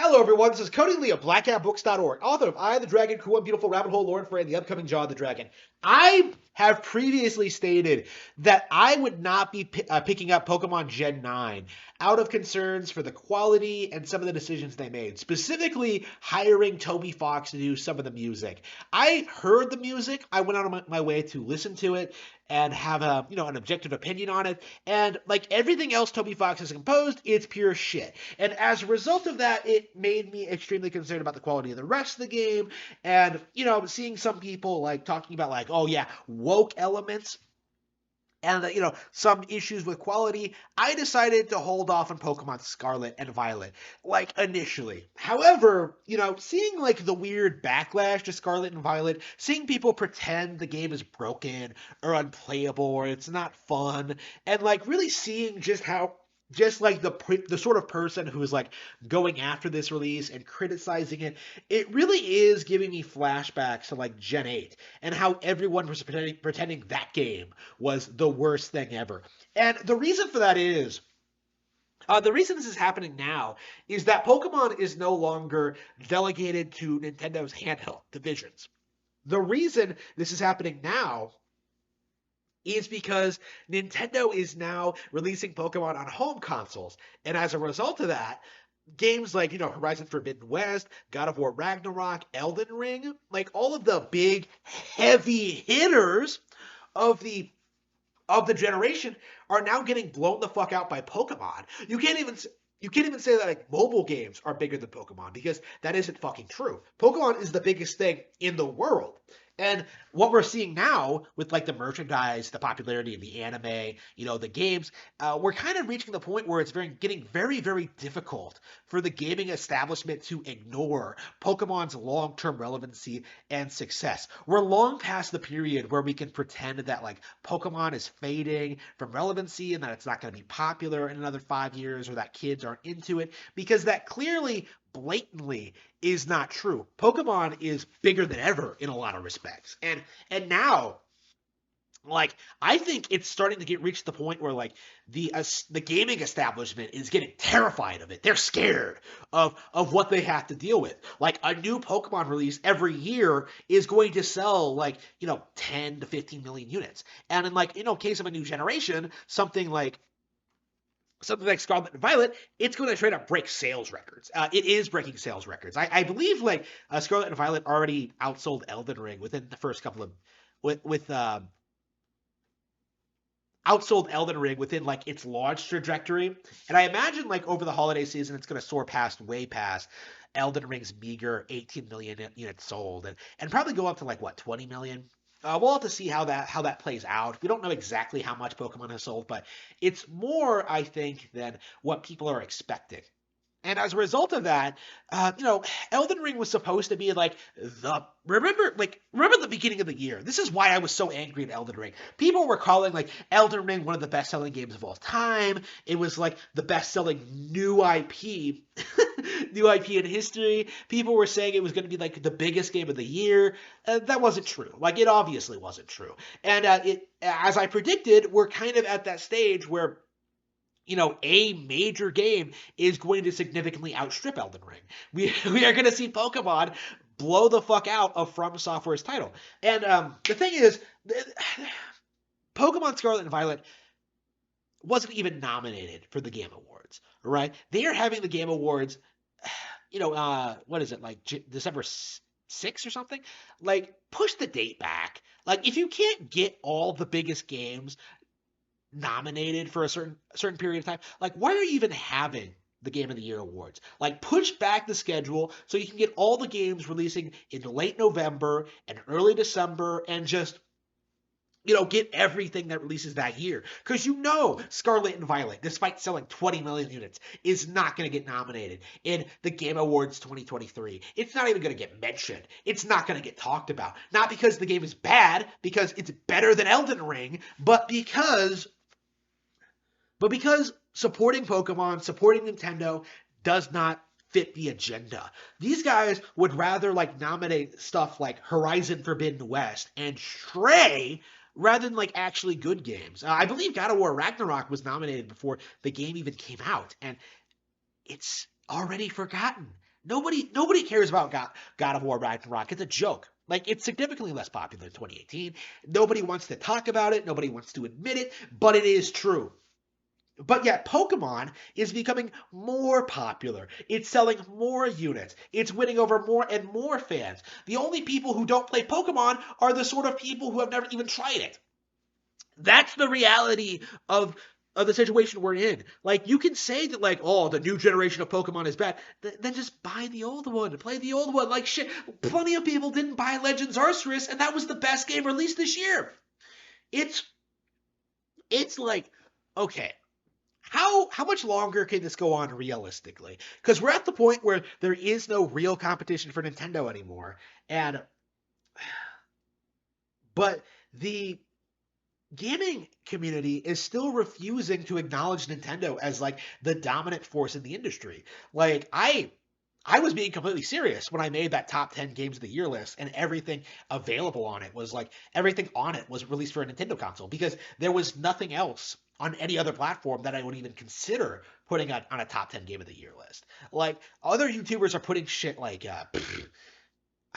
Hello, everyone. This is Cody Lee of BlackOutBooks.org, author of I, the Dragon, Cool and Beautiful Rabbit Hole Lore and Frey, and the upcoming Jaw of the Dragon. I have previously stated that I would not be picking up Pokemon Gen 9 out of concerns for the quality and some of the decisions they made, specifically hiring Toby Fox to do some of the music. I heard the music. I went out of my way to listen to it and have an objective opinion on it. And like everything else Toby Fox has composed, it's pure shit. And as a result of that, it made me extremely concerned about the quality of the rest of the game. And, seeing some people like talking about like, oh yeah, woke elements and some issues with quality, I decided to hold off on Pokemon Scarlet and Violet, like initially. However, seeing like the weird backlash to Scarlet and Violet, seeing people pretend the game is broken or unplayable or it's not fun, and like really seeing just like the sort of person who is like going after this release and criticizing it, it really is giving me flashbacks to like Gen 8 and how everyone was pretending that game was the worst thing ever. And the reason for that is the reason this is happening now is that Pokemon is no longer delegated to Nintendo's handheld divisions. The reason this is happening now is because Nintendo is now releasing Pokemon on home consoles. And as a result of that, games like, Horizon Forbidden West, God of War Ragnarok, Elden Ring, like all of the big heavy hitters of the generation are now getting blown the fuck out by Pokemon. You can't even say that like mobile games are bigger than Pokemon, because that isn't fucking true. Pokemon is the biggest thing in the world. And what we're seeing now with like the merchandise, the popularity of the anime, the games, we're kind of reaching the point where it's getting very, very difficult for the gaming establishment to ignore Pokemon's long-term relevancy and success. We're long past the period where we can pretend that like Pokemon is fading from relevancy and that it's not going to be popular in another 5 years, or that kids aren't into it, because that clearly blatantly is not true. Pokemon is bigger than ever in a lot of respects. And now, like, I think it's starting to reach the point where like the gaming establishment is getting terrified of it. They're scared of what they have to deal with. Like a new Pokemon release every year is going to sell like 10 to 15 million units. And in like case of a new generation, something like Scarlet and Violet, it's going to try to break sales records. It is breaking sales records. I believe like Scarlet and Violet already outsold Elden Ring within the first couple of outsold Elden Ring within like its launch trajectory. And I imagine like over the holiday season, it's going to soar way past Elden Ring's meager 18 million units sold, and probably go up to like what, 20 million. We'll have to see how that plays out. We don't know exactly how much Pokemon has sold, but it's more, I think, than what people are expecting. And as a result of that, Elden Ring was supposed to be like remember the beginning of the year. This is why I was so angry at Elden Ring. People were calling like Elden Ring one of the best-selling games of all time. It was like the best-selling new IP, new IP in history. People were saying it was going to be like the biggest game of the year. That wasn't true. Like it obviously wasn't true. And as I predicted, we're kind of at that stage where a major game is going to significantly outstrip Elden Ring. We are going to see Pokemon blow the fuck out of From Software's title. And the thing is, Pokemon Scarlet and Violet wasn't even nominated for the Game Awards, right? They are having the Game Awards, what is it, like December 6th or something? Like, push the date back. Like, if you can't get all the biggest games nominated for a certain period of time, like why are you even having the Game of the Year awards? Like push back the schedule so you can get all the games releasing in late November and early December, and just get everything that releases that year. Because Scarlet and Violet, despite selling 20 million units, is not going to get nominated in the Game Awards 2023. It's not even going to get mentioned. It's not going to get talked about. Not because the game is bad, because it's better than Elden Ring, but because supporting Pokemon, supporting Nintendo does not fit the agenda. These guys would rather like nominate stuff like Horizon Forbidden West and Stray rather than like actually good games. I believe God of War Ragnarok was nominated before the game even came out, and it's already forgotten. Nobody cares about God of War Ragnarok. It's a joke. Like, it's significantly less popular in 2018. Nobody wants to talk about it. Nobody wants to admit it, but it is true. But yet, Pokemon is becoming more popular. It's selling more units. It's winning over more and more fans. The only people who don't play Pokemon are the sort of people who have never even tried it. That's the reality of the situation we're in. Like, you can say that, like, oh, the new generation of Pokemon is bad. Then just buy the old one, play the old one. Like, shit, plenty of people didn't buy Legends Arceus, and that was the best game released this year. It's like, okay, how much longer can this go on realistically? Because we're at the point where there is no real competition for Nintendo anymore, and but the gaming community is still refusing to acknowledge Nintendo as like the dominant force in the industry. Like, I was being completely serious when I made that top 10 games of the year list, and everything available on it was like everything on it was released for a Nintendo console, because there was nothing else on any other platform that I would even consider putting on a top 10 game of the year list. Like, other YouTubers are putting shit like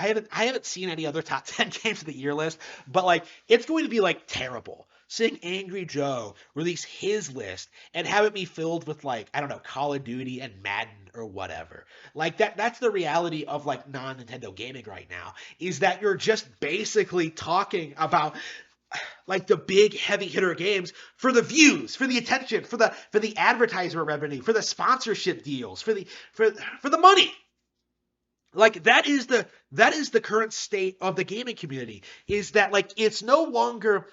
I haven't seen any other top 10 games of the year list, but like, it's going to be like terrible seeing Angry Joe release his list and have it be filled with, like, I don't know, Call of Duty and Madden or whatever. Like, that's the reality of like non-Nintendo gaming right now, is that you're just basically talking about like the big heavy hitter games for the views, for the attention, for the advertiser revenue, for the sponsorship deals, for the money. Like, that is the current state of the gaming community, is that like it's no longer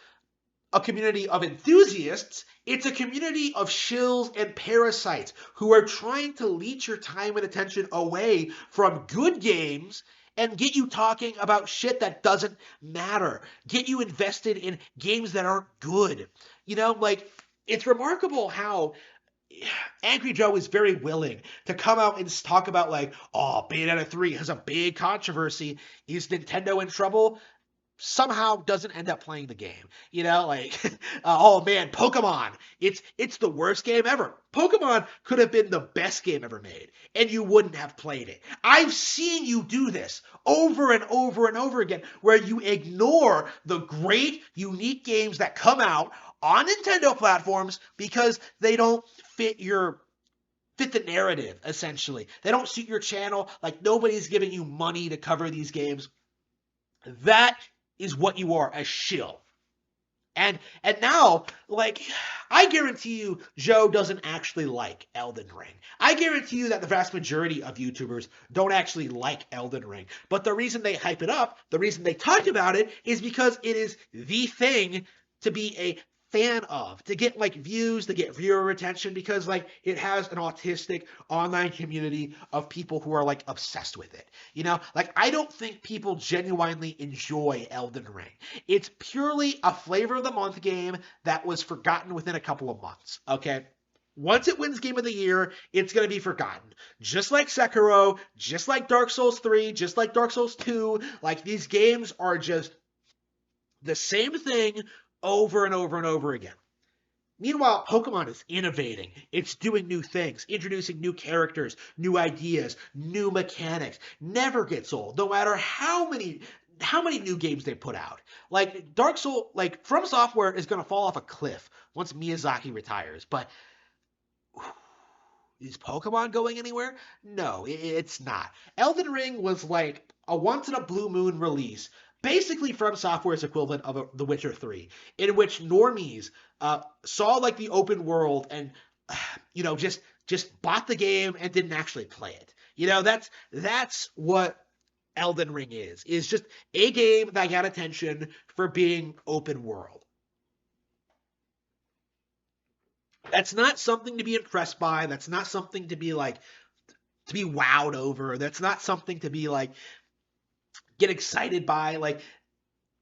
a community of enthusiasts, it's a community of shills and parasites who are trying to leech your time and attention away from good games and get you talking about shit that doesn't matter, get you invested in games that aren't good. Like, it's remarkable how Angry Joe is very willing to come out and talk about, like, oh, Bayonetta 3 has a big controversy. Is Nintendo in trouble? Somehow doesn't end up playing the game. Like, oh man, Pokemon. It's the worst game ever. Pokemon could have been the best game ever made, and you wouldn't have played it. I've seen you do this over and over and over again, where you ignore the great, unique games that come out on Nintendo platforms because they don't fit the narrative, essentially. They don't suit your channel. Like, nobody's giving you money to cover these games. That is what you are, a shill. And now, like, I guarantee you Joe doesn't actually like Elden Ring. I guarantee you that the vast majority of YouTubers don't actually like Elden Ring. But the reason they hype it up, the reason they talk about it, is because it is the thing to be a fan of, to get like views, to get viewer attention, because like it has an autistic online community of people who are like obsessed with it. Like, I don't think people genuinely enjoy Elden Ring. It's purely a flavor of the month game that was forgotten within a couple of months. Okay. Once it wins Game of the Year, it's going to be forgotten. Just like Sekiro, just like Dark Souls 3, just like Dark Souls 2. Like, these games are just the same thing over and over and over again. Meanwhile, Pokemon is innovating. It's doing new things, introducing new characters, new ideas, new mechanics. Never gets old, no matter how many new games they put out. Like, Dark Souls, like, From Software is going to fall off a cliff once Miyazaki retires, but is Pokemon going anywhere? No, it's not. Elden Ring was like a once-in-a-blue-moon release, basically From Software's equivalent of The Witcher 3, in which normies saw like the open world and just bought the game and didn't actually play it. That's what Elden Ring is just a game that got attention for being open world. That's not something to be impressed by. That's not something to be like, to be wowed over. That's not something to be like, get excited by. Like,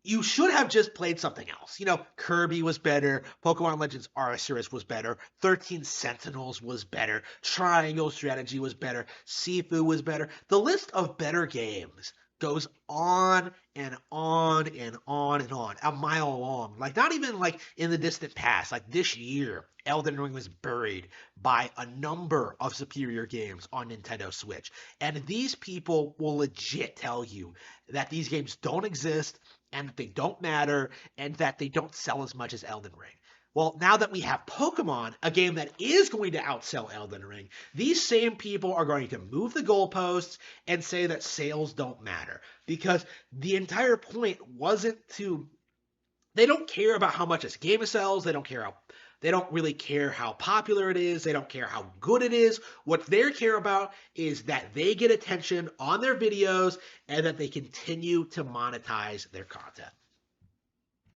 you should have just played something else. Kirby was better. Pokemon Legends Arceus was better. 13 Sentinels was better. Triangle Strategy was better. Sifu was better. The list of better games goes on and on and on and on, a mile long. Like, not even like in the distant past, like this year, Elden Ring was buried by a number of superior games on Nintendo Switch. And these people will legit tell you that these games don't exist and that they don't matter and that they don't sell as much as Elden Ring. Well, now that we have Pokemon, a game that is going to outsell Elden Ring, these same people are going to move the goalposts and say that sales don't matter. Because the entire point wasn't to. They don't care about how much this game sells. They don't really care how popular it is. They don't care how good it is. What they care about is that they get attention on their videos and that they continue to monetize their content.